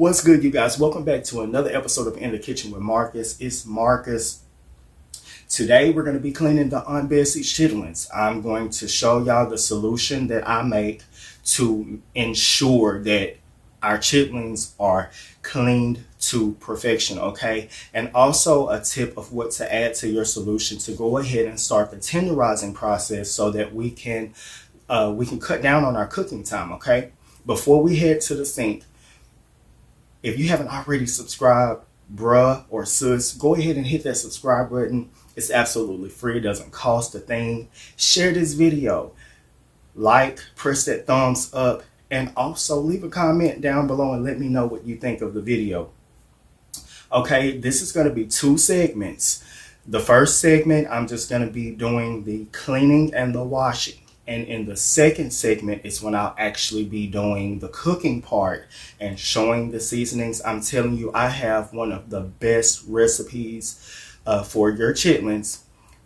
What's good, you guys? Welcome back to another episode of In the Kitchen with Marcus. It's Marcus. Today we're going to be cleaning the Aunt Bessie's chitlins. I'm going to show y'all the solution that I make to ensure that our chitlins are cleaned to perfection, okay? And also a tip of what to add to your solution to go ahead and start the tenderizing process so that we can cut down on our cooking time, okay? Before we head to the sink, if you haven't already subscribed, bruh or sis, go ahead and hit that subscribe button. It's absolutely free. It doesn't cost a thing. Share this video. Like, press that thumbs up, and also leave a comment down below and let me know what you think of the video. Okay, this is going to be two segments. The first segment, I'm just going to be doing the cleaning and the washing. And in the second segment is when I'll actually be doing the cooking part and showing the seasonings. I'm telling you, I have one of the best recipes for your chitlins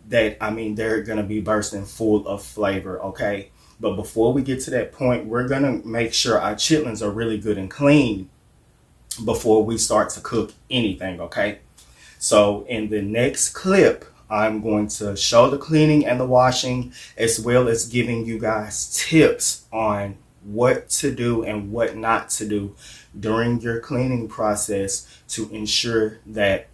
that, they're going to be bursting full of flavor, okay? But before we get to that point, we're going to make sure our chitlins are really good and clean before we start to cook anything, okay? So in the next clip, I'm going to show the cleaning and the washing, as well as giving you guys tips on what to do and what not to do during your cleaning process to ensure that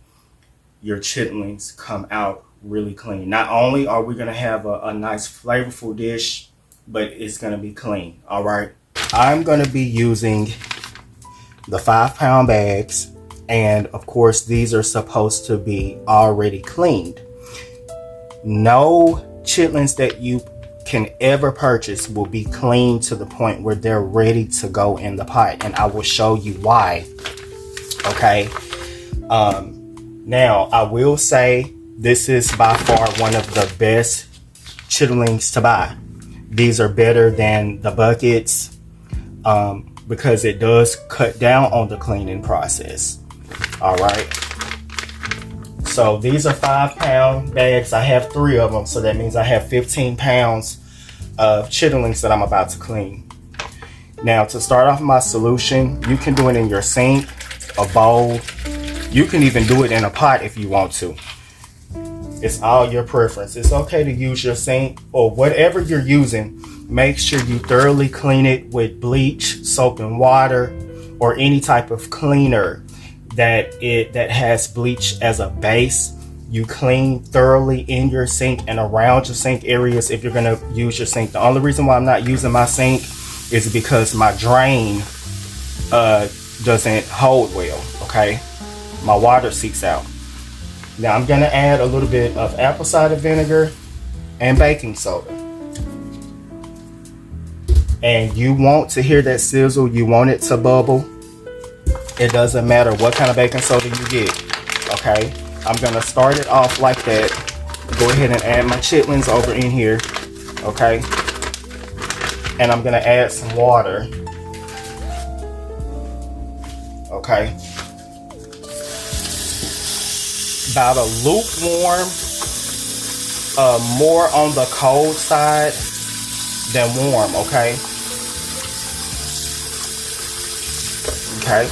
your chitlins come out really clean. Not only are we going to have a nice flavorful dish, but it's going to be clean. All right. I'm going to be using the 5-pound bags. And of course, these are supposed to be already cleaned. No chitlins that you can ever purchase will be clean to the point where they're ready to go in the pot, and I will show you why. Okay. Now I will say this is by far one of the best chitterlings to buy. These are better than the buckets because it does cut down on the cleaning process. All right. So these are 5-pound bags. I have 3 of them. So that means I have 15 pounds of chitterlings that I'm about to clean. Now to start off my solution, you can do it in your sink, a bowl. You can even do it in a pot if you want to. It's all your preference. It's okay to use your sink or whatever you're using. Make sure you thoroughly clean it with bleach, soap and water, or any type of cleaner that has bleach as a base. You clean thoroughly in your sink and around your sink areas if you're going to use your sink. The only reason why I'm not using my sink is because my drain doesn't hold well, okay? My water seeps out. Now I'm going to add a little bit of apple cider vinegar and baking soda. And you want to hear that sizzle, you want it to bubble. It doesn't matter what kind of baking soda you get, okay? I'm gonna start it off like that. Go ahead and add my chitlins over in here, okay? And I'm gonna add some water, okay? About a lukewarm, more on the cold side than warm, okay? Okay.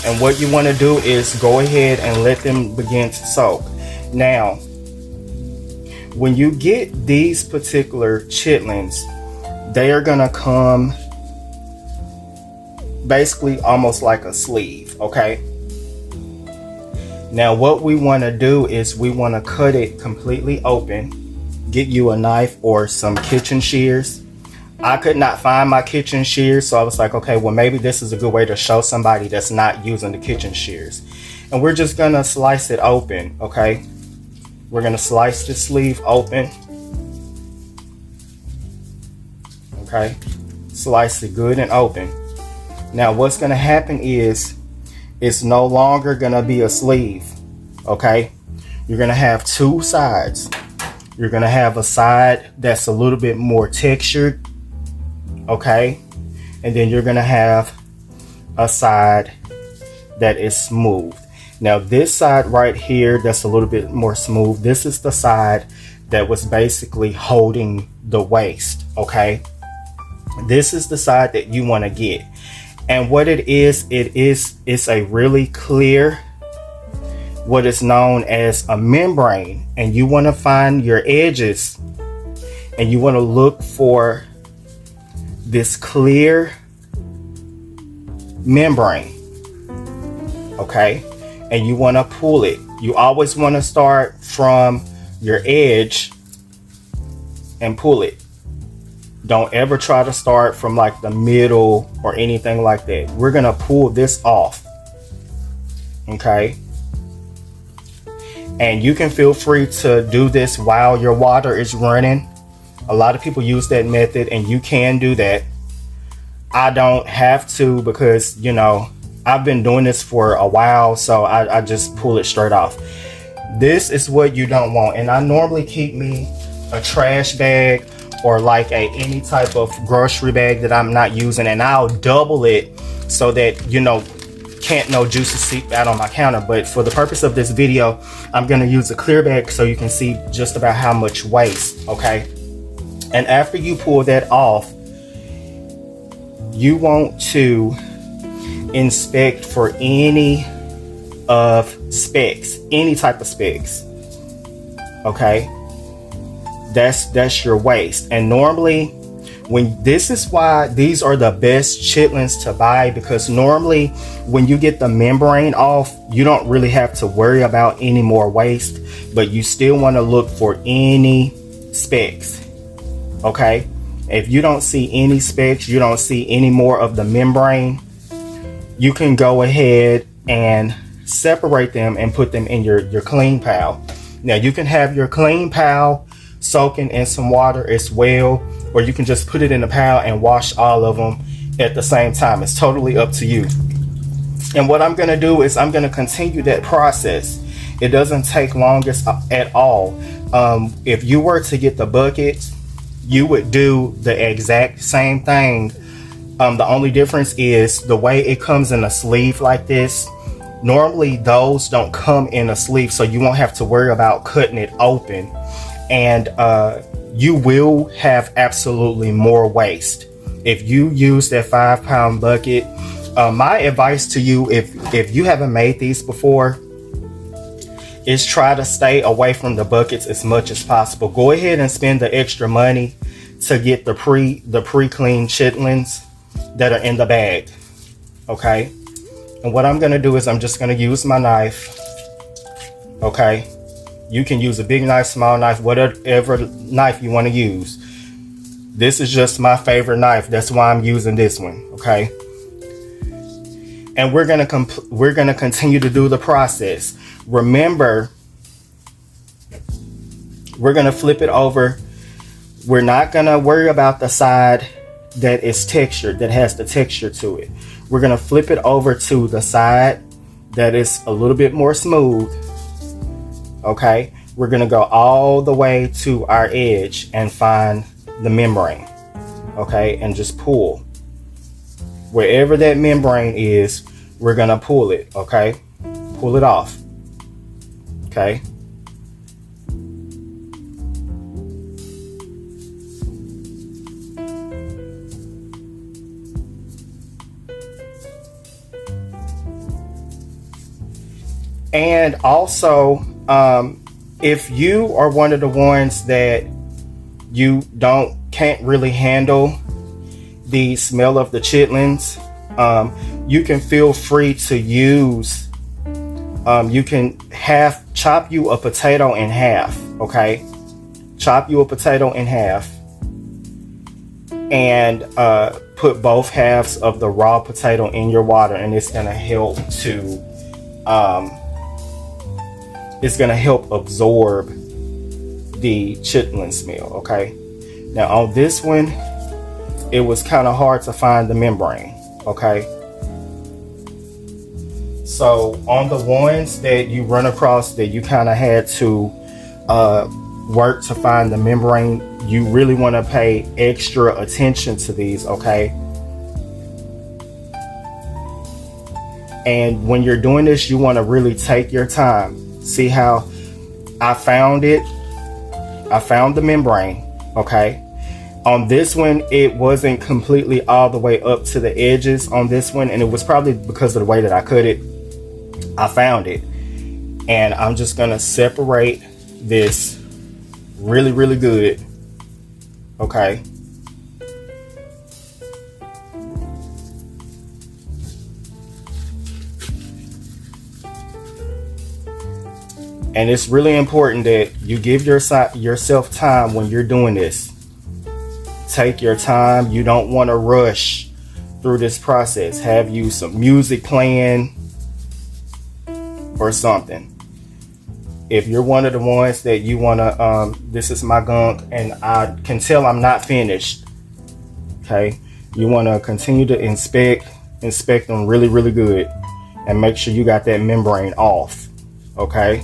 And what you want to do is go ahead and let them begin to soak. Now, when you get these particular chitlins, they are going to come basically almost like a sleeve, okay? Now, what we want to do is we want to cut it completely open. Get you a knife or some kitchen shears. I could not find my kitchen shears, so I was like, okay, well, maybe this is a good way to show somebody that's not using the kitchen shears. And we're just gonna slice it open, okay? We're gonna slice the sleeve open. Okay, slice it good and open. Now what's gonna happen is it's no longer gonna be a sleeve, okay? You're gonna have 2 sides. You're gonna have a side that's a little bit more textured, okay, and then you're gonna have a side that is smooth. Now this side right here that's a little bit more smooth, this is the side that was basically holding the waste, okay? This is the side that you want to get. And what it's a really clear, what is known as a membrane. And you want to find your edges, and you want to look for this clear membrane, okay? And you want to pull it. You always want to start from your edge and pull it. Don't ever try to start from like the middle or anything like that. We're gonna pull this off, okay? And you can feel free to do this while your water is running. A lot of people use that method, and you can do that. I don't have to, because, you know, I've been doing this for a while, so I just pull it straight off. This is what you don't want. And I normally keep me a trash bag or like any type of grocery bag that I'm not using, and I'll double it so that, you know, can't no juices seep out on my counter. But for the purpose of this video, I'm going to use a clear bag so you can see just about how much waste, okay? And after you pull that off, you want to inspect for any of specks, any type of specks, okay? That's your waste. And normally, this is why these are the best chitlins to buy, because normally when you get the membrane off, you don't really have to worry about any more waste, but you still want to look for any specks, okay? If you don't see any specks, you don't see any more of the membrane, you can go ahead and separate them and put them in your clean pile. Now you can have your clean pile soaking in some water as well, or you can just put it in the pile and wash all of them at the same time. It's totally up to you. And what I'm going to do is I'm going to continue that process. It doesn't take long at all. If you were to get the bucket, you would do the exact same thing. The only difference is the way it comes in a sleeve like this. Normally those don't come in a sleeve, so you won't have to worry about cutting it open. And you will have absolutely more waste if you use that 5-pound bucket. My advice to you, if you haven't made these before, is try to stay away from the buckets as much as possible. Go ahead and spend the extra money to get the pre-cleaned chitlins that are in the bag, okay? And what I'm gonna do is I'm just gonna use my knife, okay? You can use a big knife, small knife, whatever knife you want to use. This is just my favorite knife. That's why I'm using this one, okay? And we're gonna continue to do the process. Remember, we're gonna flip it over. We're not gonna worry about the side that is textured, that has the texture to it. We're gonna flip it over to the side that is a little bit more smooth. Okay, we're gonna go all the way to our edge and find the membrane, okay, and just pull. Wherever that membrane is, we're gonna pull it, okay? Pull it off, okay? And also, if you are one of the ones that you can't really handle the smell of the chitlins, you can feel free to use, you can chop you a potato in half, okay? Chop you a potato in half and put both halves of the raw potato in your water, and it's gonna help to absorb the chitlin smell, okay? Now on this one, it was kind of hard to find the membrane, okay? So on the ones that you run across that you kind of had to work to find the membrane, you really want to pay extra attention to these, okay? And when you're doing this, you want to really take your time. See how I found it? I found the membrane, okay? On this one, it wasn't completely all the way up to the edges on this one, and it was probably because of the way that I cut it. I found it, and I'm just gonna separate this really, really good. Okay. And it's really important that you give yourself time when you're doing this. Take your time. You don't want to rush through this process. Have you some music playing or something. If you're one of the ones that you want to, this is my gunk and I can tell I'm not finished. Okay. You want to continue to inspect them really, really good and make sure you got that membrane off. Okay.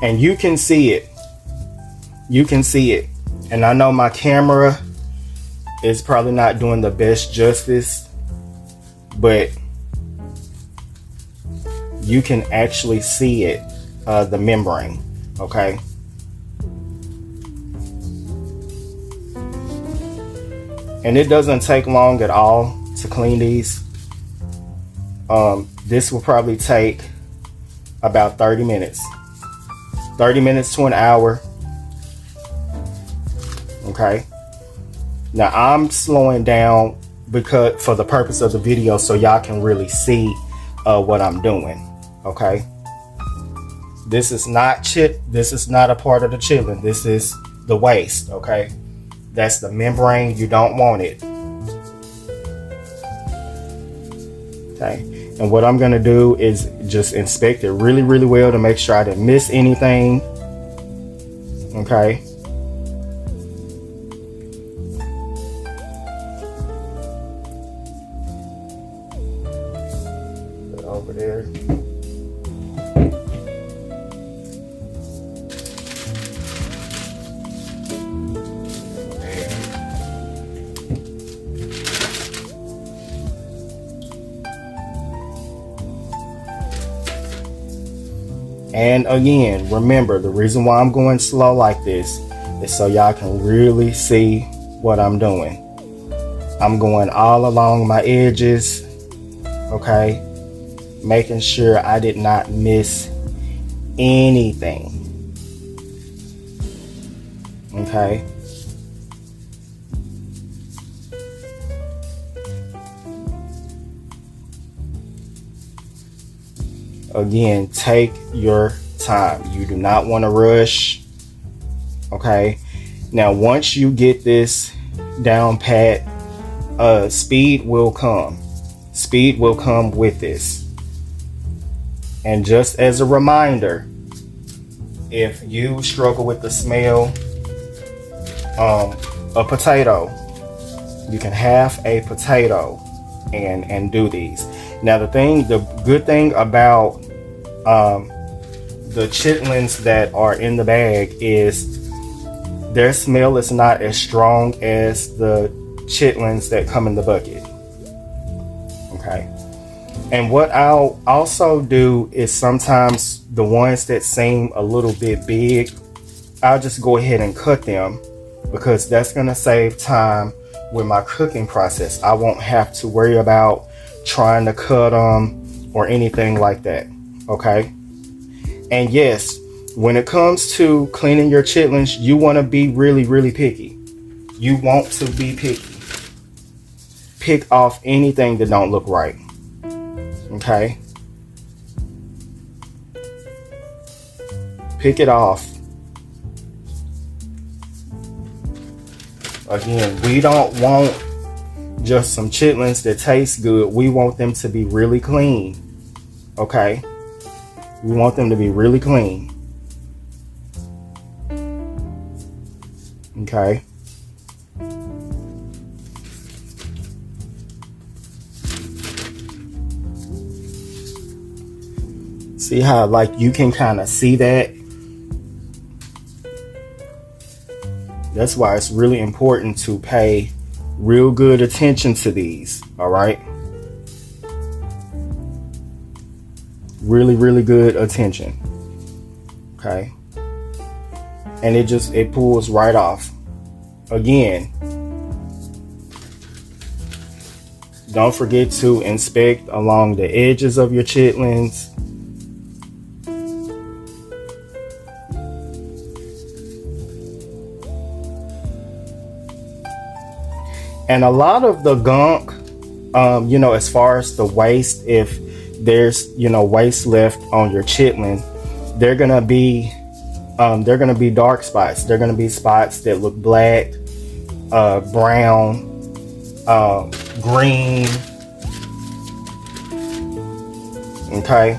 And you can see it. You can see it. And I know my camera is probably not doing the best justice, but you can actually see it, the membrane. Okay. And it doesn't take long at all to clean these. This will probably take about 30 minutes. 30 minutes to an hour. Okay. Now I'm slowing down because for the purpose of the video, so y'all can really see what I'm doing. Okay. This is not this is not a part of the chitlin. This is the waste. Okay. That's the membrane. You don't want it. Okay. And what I'm gonna do is just inspect it really, really well to make sure I didn't miss anything. Okay. Put it over there. And again, remember, the reason why I'm going slow like this is so y'all can really see what I'm doing. I'm going all along my edges, okay? Making sure I did not miss anything, okay? Again, take your time. You do not want to rush. Okay. Now, once you get this down pat, speed will come. Speed will come with this. And just as a reminder, if you struggle with the smell, a potato, you can half a potato and do these. Now the good thing about the chitlins that are in the bag is their smell is not as strong as the chitlins that come in the bucket. Okay. And what I'll also do is sometimes the ones that seem a little bit big, I'll just go ahead and cut them because that's going to save time with my cooking process. I won't have to worry about trying to cut them or anything like that. Okay. And yes, when it comes to cleaning your chitlins, you want to be really, really picky. You want to be picky. Pick off anything that don't look right. Okay. Pick it off. Again, we don't want just some chitlins that taste good. We want them to be really clean. Okay. We want them to be really clean. Okay. See how like you can kind of see that? That's why it's really important to pay real good attention to these. All right. Really, really good attention. Okay. and it pulls right off. Again, don't forget to inspect along the edges of your chitlins. And a lot of the gunk, as far as the waste, if there's, waste left on your chitlin, they're gonna be dark spots. They're gonna be spots that look black, brown, green. Okay.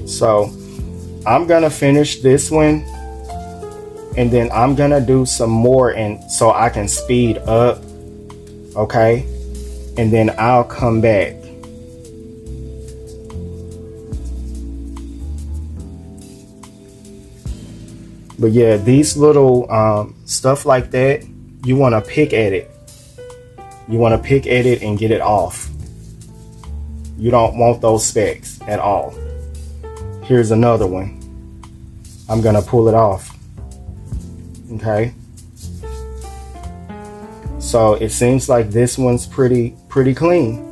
So I'm gonna finish this one, and then I'm gonna do some more, and so I can speed up. Okay, and then I'll come back. But yeah, these little stuff like that, you want to pick at it. You want to pick at it and get it off. You don't want those specks at all. Here's another one. I'm gonna pull it off. Okay. So it seems like this one's pretty clean.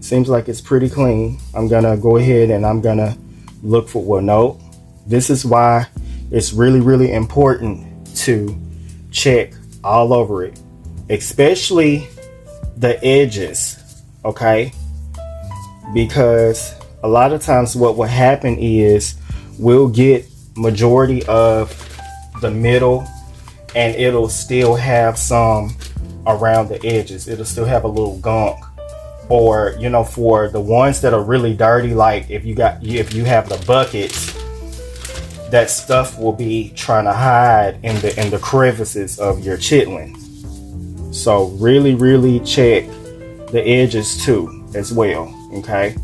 Seems like it's pretty clean. I'm gonna go ahead and I'm gonna look for, well, no. This is why it's really important to check all over it, especially the edges. Okay. Because a lot of times what will happen is we'll get majority of the middle, and it'll still have some around the edges. It'll still have a little gunk, or for the ones that are really dirty, like if you have the buckets, that stuff will be trying to hide in the crevices of your chitlin. So really check the edges too as well. Okay.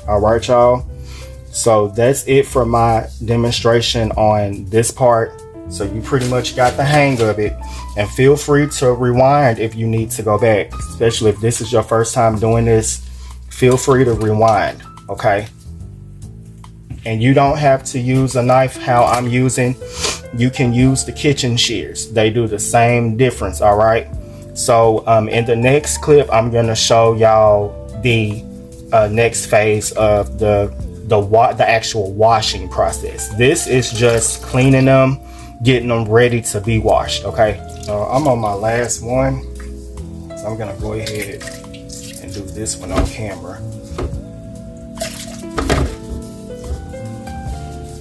All right, y'all. So that's it for my demonstration on this part. So you pretty much got the hang of it, and feel free to rewind if you need to go back, especially if this is your first time doing this. Feel free to rewind. Okay. And you don't have to use a knife how I'm using. You can use the kitchen shears. They do the same difference. All right. So in the next clip, I'm going to show y'all the next phase of the actual washing process. This is just cleaning them, getting them ready to be washed. Okay. I'm on my last one, so I'm going to go ahead and do this one on camera.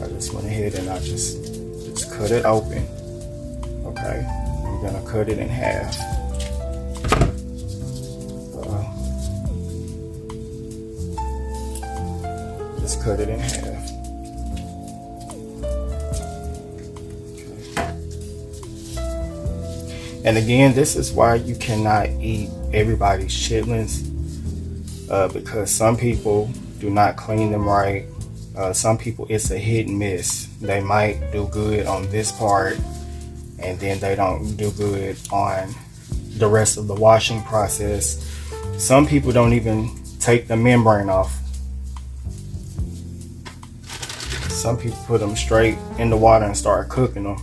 I just went ahead and I just cut it open. Okay, I'm gonna cut it in half. Just cut it in half. Okay. And again, this is why you cannot eat everybody's chitlins, because some people do not clean them right. Some people, it's a hit and miss. They might do good on this part, and then they don't do good on the rest of the washing process. Some people don't even take the membrane off. Some people put them straight in the water and start cooking them,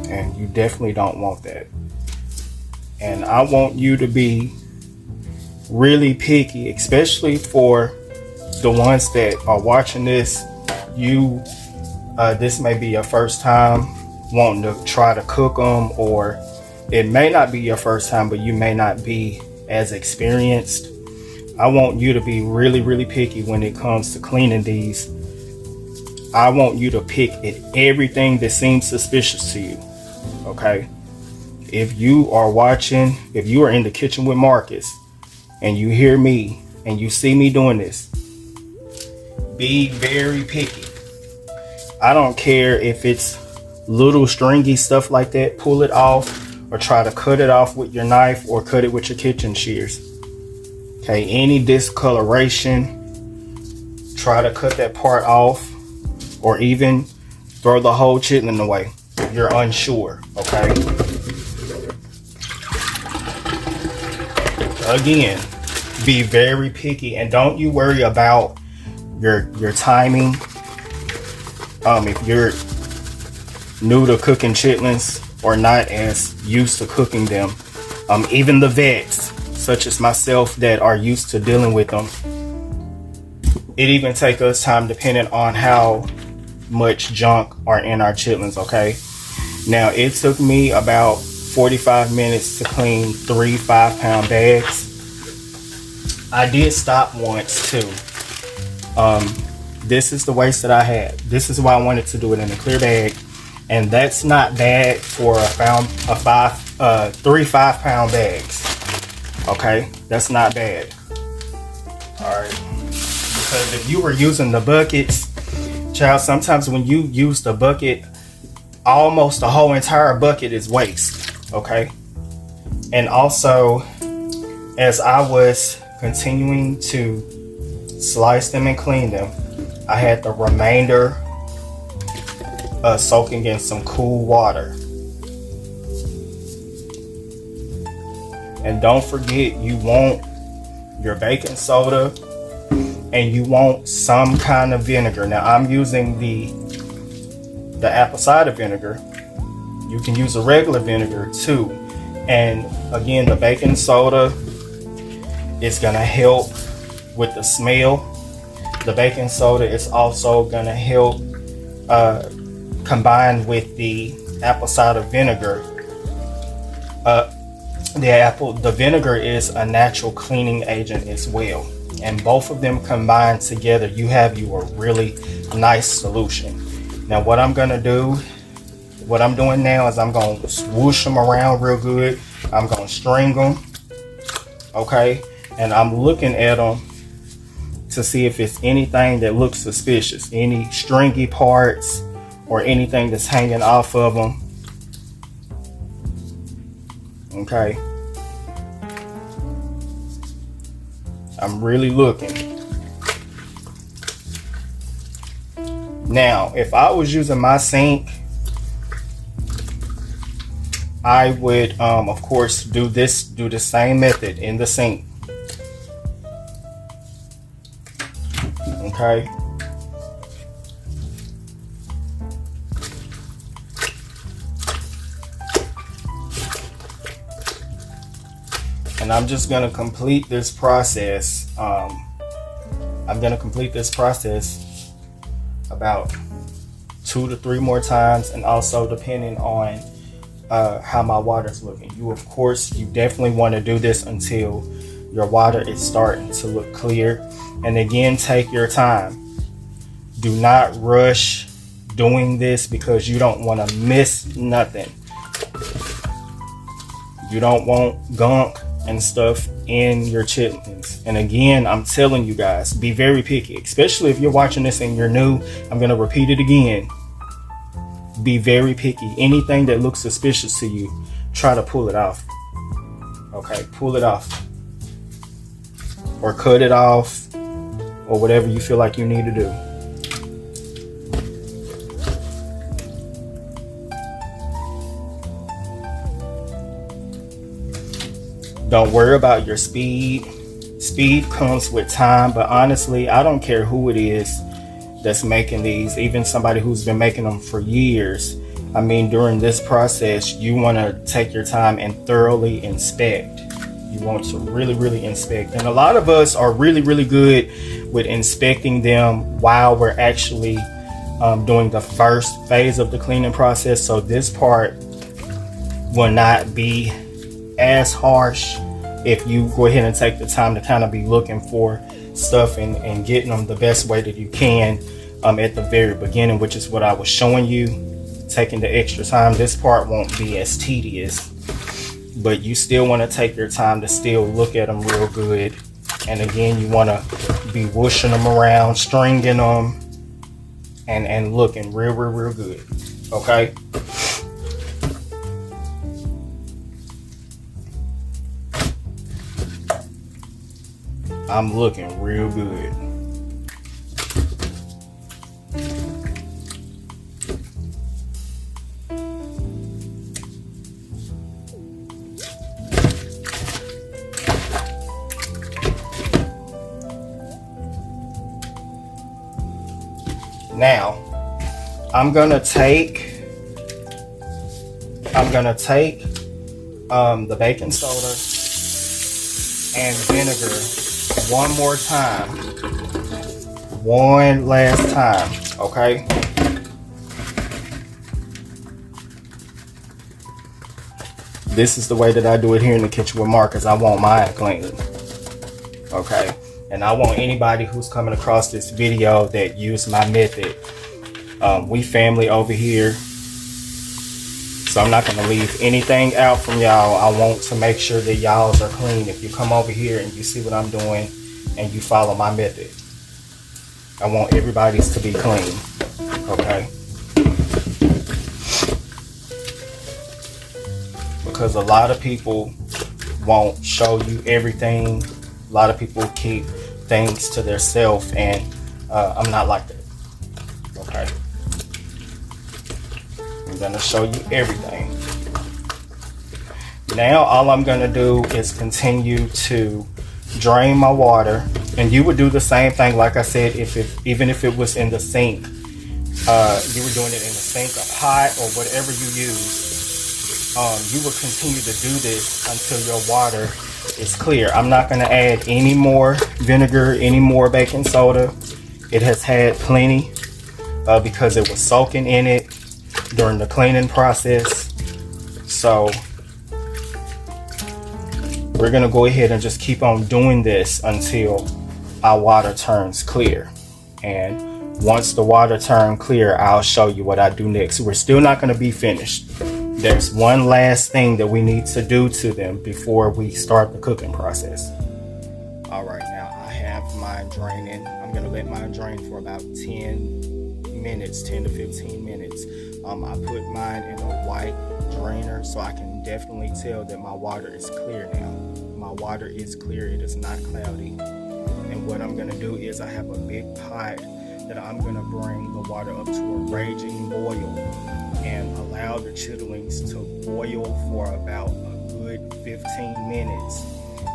and you definitely don't want that. And I want you to be really picky, especially for the ones that are watching this. This may be your first time wanting to try to cook them, or it may not be your first time, but you may not be as experienced. I want you to be really picky when it comes to cleaning these. I want you to pick at everything that seems suspicious to you. Okay, if you are watching, if you are in the kitchen with Marcus and you hear me and you see me doing this, be very picky. I don't care if it's little stringy stuff like that. Pull it off, or try to cut it off with your knife, or cut it with your kitchen shears. Okay, any discoloration, try to cut that part off, or even throw the whole chitlin away if you're unsure. Okay. Again, be very picky, and don't you worry about your timing. If you're new to cooking chitlins or not as used to cooking them, even the vets such as myself that are used to dealing with them, it even takes us time depending on how much junk are in our chitlins. Okay, now it took me about 45 minutes to clean 3 5-pound bags. I did stop once too. This is the waste that I had. This is why I wanted to do it in a clear bag, and that's not bad for 3 5-pound bags. Okay, that's not bad. All right, because if you were using the buckets, child, sometimes when you use the bucket, almost the whole entire bucket is waste. Okay, and also as I was continuing to slice them and clean them, I had the remainder soaking in some cool water. And don't forget, you want your baking soda and you want some kind of vinegar. Now I'm using the apple cider vinegar. You can use a regular vinegar too. And again, the baking soda is gonna help with the smell. The baking soda is also gonna help combine with the apple cider vinegar. The vinegar is a natural cleaning agent as well, and both of them combined together, you have you a really nice solution. Now what I'm doing now is I'm gonna swoosh them around real good. I'm gonna string them, okay, and I'm looking at them to see if it's anything that looks suspicious, any stringy parts or anything that's hanging off of them. Okay, I'm really looking. Now, if I was using my sink, I would, of course, do the same method in the sink. Okay. And I'm just gonna complete this process. I'm gonna complete this process about 2 to 3 more times, and also depending on how my water's looking. You definitely want to do this until your water is starting to look clear. And again, take your time. Do not rush doing this because you don't want to miss nothing. You don't want gunk and stuff in your chitlins. And again, I'm telling you guys, be very picky, especially if you're watching this and you're new. I'm going to repeat it again. Be very picky. Anything that looks suspicious to you, try to pull it off. Okay, pull it off. Or cut it off, or whatever you feel like you need to do. Don't worry about your speed. Speed comes with time, but honestly, I don't care who it is that's making these, even somebody who's been making them for years. I mean, during this process, you want to take your time and thoroughly inspect. You want to really inspect. And a lot of us are really good with inspecting them while we're actually doing the first phase of the cleaning process. So this part will not be as harsh if you go ahead and take the time to kind of be looking for stuff and getting them the best way that you can at the very beginning, which is what I was showing you, taking the extra time. This part won't be as tedious, but you still want to take your time to still look at them real good. And again, you want to be whooshing them around, stringing them, and looking real good. Okay. I'm looking real good. Now, I'm gonna take the baking soda and vinegar one more time, one last time, okay? This is the way that I do it here in the kitchen with Marcus. I want mine clean, okay? And I want anybody who's coming across this video that use my method. We family over here, so I'm not gonna leave anything out from y'all. I want to make sure that y'all's are clean. If you come over here and you see what I'm doing and you follow my method, I want everybody's to be clean, okay? Because a lot of people won't show you everything. A lot of people keep things to themselves, and I'm not like that, okay? I'm gonna show you everything. Now all I'm gonna do is continue to drain my water, and you would do the same thing. Like I said, even if it was in the sink, you were doing it in the sink, a pot, or whatever you use. You will continue to do this until your water is clear. I'm not gonna add any more vinegar, any more baking soda. It has had plenty because it was soaking in it during the cleaning process. So we're gonna go ahead and just keep on doing this until our water turns clear. And once the water turns clear, I'll show you what I do next. We're still not gonna be finished. There's one last thing that we need to do to them before we start the cooking process. All right, now I have mine draining. I'm gonna let mine drain for about 10 minutes, 10 to 15 minutes. I put mine in a white drainer so I can definitely tell that my water is clear now. My water is clear, it is not cloudy. And what I'm gonna do is I have a big pot that I'm gonna bring the water up to a raging boil and allow the chitterlings to boil for about a good 15 minutes.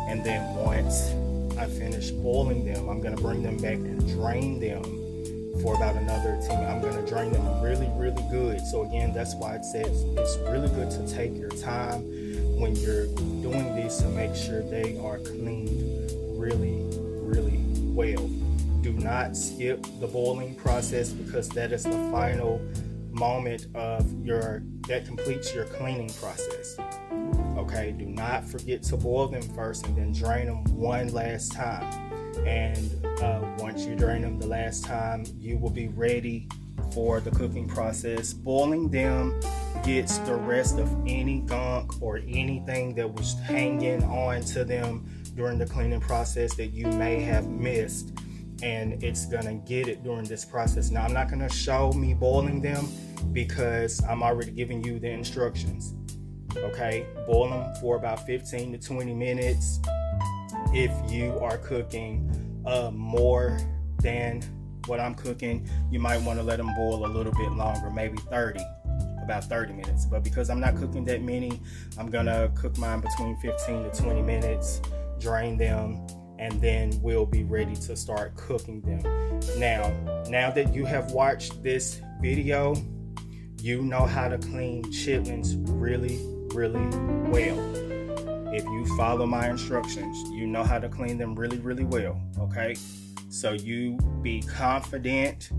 And then once I finish boiling them, I'm gonna bring them back and drain them for about another 10 minutes. I'm gonna drain them really, really good. So again, that's why it says it's really good to take your time when you're doing this to make sure they are cleaned really, really well. Do not skip the boiling process, because that is the final moment of that completes your cleaning process. Okay, do not forget to boil them first and then drain them one last time. And once you drain them the last time, you will be ready for the cooking process. Boiling them gets the rest of any gunk or anything that was hanging on to them during the cleaning process that you may have missed, and it's gonna get it during this process. Now, I'm not gonna show me boiling them because I'm already giving you the instructions. Okay, boil them for about 15 to 20 minutes. If you are cooking more than what I'm cooking, you might want to let them boil a little bit longer, maybe about 30 minutes. But because I'm not cooking that many, I'm gonna cook mine between 15 to 20 minutes, drain them, and then we'll be ready to start cooking them. Now that you have watched this video, you know how to clean chitlins really, really well. If you follow my instructions, you know how to clean them really, really well, okay? So you be confident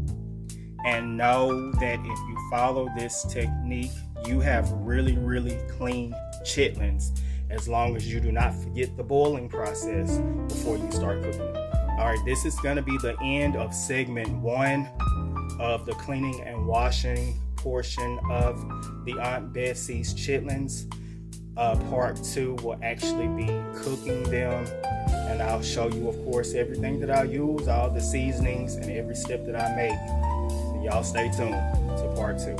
and know that if you follow this technique, you have really, really clean chitlins, as long as you do not forget the boiling process before you start cooking. All right, this is gonna be the end of segment 1 of the cleaning and washing portion of the Aunt Bessie's chitlins. Part 2 will actually be cooking them, and I'll show you, of course, everything that I use, all the seasonings and every step that I make. So y'all stay tuned to part 2.